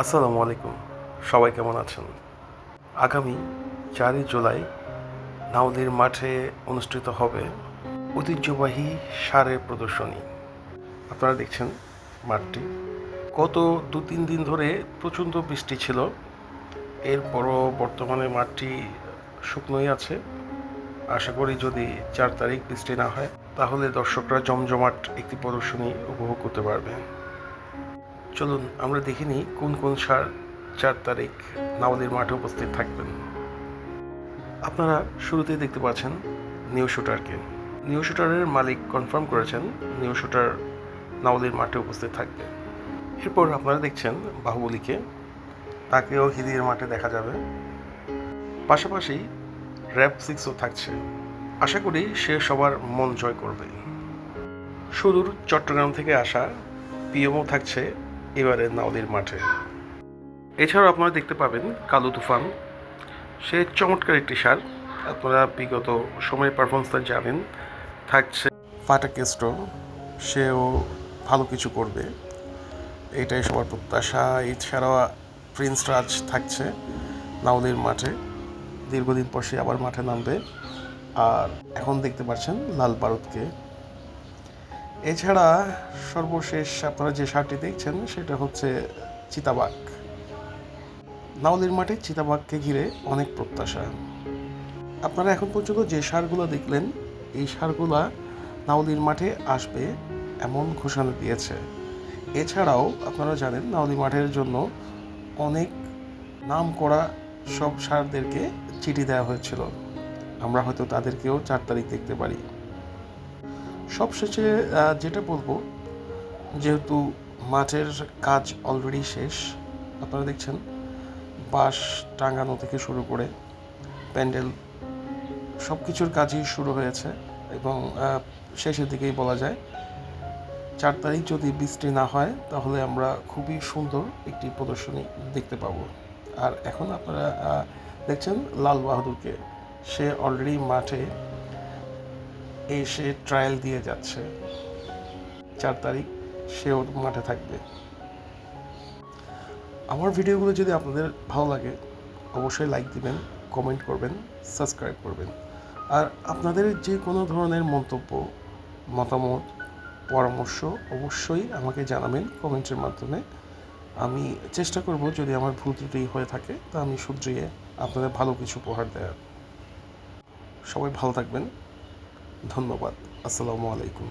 আসসালামু আলাইকুম। সবাই কেমন আছেন? আগামী 4ই জুলাই নাউলির মাঠে অনুষ্ঠিত হবে ঐতিহ্যবাহী ষাঁড়ের প্রদর্শনী। আপনারা দেখছেন মাঠটি। গত 2-3 দিন ধরে প্রচণ্ড বৃষ্টি ছিল। এরপরও বর্তমানে মাঠটি শুকনোই আছে। আশা করি যদি 4 তারিখ বৃষ্টি না হয় তাহলে দর্শকরা জমজমাট একটি প্রদর্শনী উপভোগ করতে পারবে। চলুন আমরা দেখে নিই কোন কোন ষাঁড় 4 তারিখ নাওয়ালির মাঠে উপস্থিত থাকবেন। আপনারা শুরুতেই দেখতে পাচ্ছেন নিউ শুটারকে। নিউ শুটারের মালিক কনফার্ম করেছেন নিউ শুটার নাওয়ালির মাঠে উপস্থিত থাকবে। এরপর আপনারা দেখছেন বাহুবলীকে, তাকেও হিলির মাঠে দেখা যাবে। পাশাপাশি র্যাব 6ও থাকছে। আশা করি সে সবার মন জয় করবে। সুদূর চট্টগ্রাম থেকে আসা পিএমও থাকছে এবারে নাওয়ালির মাঠে। এছাড়াও আপনারা দেখতে পাবেন কালো তুফান। সে চমৎকার একটি ষাঁড়। আপনারা বিগত সময়ের পারফরমেন্সটা জানেন। থাকছে ফাটা কেস্টো, সেও ভালো কিছু করবে, এটাই সবার প্রত্যাশা। এছাড়াও প্রিন্স রাজ থাকছে নাওয়ালির মাঠে। দীর্ঘদিন পর সে আবার মাঠে নামবে। আর এখন দেখতে পাচ্ছেন লাল বারুদকে। এছাড়া সর্বশেষ আপনারা যে ষাঁড়টি দেখছেন সেটা হচ্ছে চিতাবাঘ। নাওয়ালির মাঠে চিতাবাঘকে ঘিরে অনেক প্রত্যাশা। আপনারা এখন পর্যন্ত যে ষাঁড়গুলো দেখলেন এই ষাঁড়গুলা নাওয়ালির মাঠে আসবে এমন ঘোষণা দিয়েছে। এছাড়াও আপনারা জানেন নাওয়ালি মাঠের জন্য অনেক নাম করা সব ষাঁড়দেরকে চিঠি দেওয়া হয়েছিল। আমরা হয়তো তাদেরকেও 4 তারিখ দেখতে পারি। সবশেষে যেটা বলবো, যেহেতু মাঠের কাজ অলরেডি শেষ, আপনারা দেখছেন বাঁশ টাঙানো থেকে শুরু করে প্যান্ডেল সব কিছুর কাজই শুরু হয়েছে এবং শেষের দিকেই বলা যায় 4 তারিখ যদি বৃষ্টি না হয় তাহলে আমরা খুবই সুন্দর একটি প্রদর্শনী দেখতে পাবো। আর এখন আপনারা দেখছেন লাল বাহাদুরকে। সে অলরেডি মাঠে এসে ট্রায়াল দিয়ে যাচ্ছে। 4 তারিখ সেও মাঠে থাকবে। আমার ভিডিওগুলো যদি আপনাদের ভালো লাগে অবশ্যই লাইক দিবেন, কমেন্ট করবেন, সাবস্ক্রাইব করবেন। আর আপনাদের যে কোনো ধরনের মন্তব্য, মতামত, পরামর্শ অবশ্যই আমাকে জানাবেন কমেন্টের মাধ্যমে। আমি চেষ্টা করব যদি আমার ভুল ত্রুটি হয়ে থাকে তা আমি শুধরিয়ে আপনাদের ভালো কিছু উপহার দেওয়ার। সবাই ভালো থাকবেন। ধন্যবাদ। আসসালামু আলাইকুম।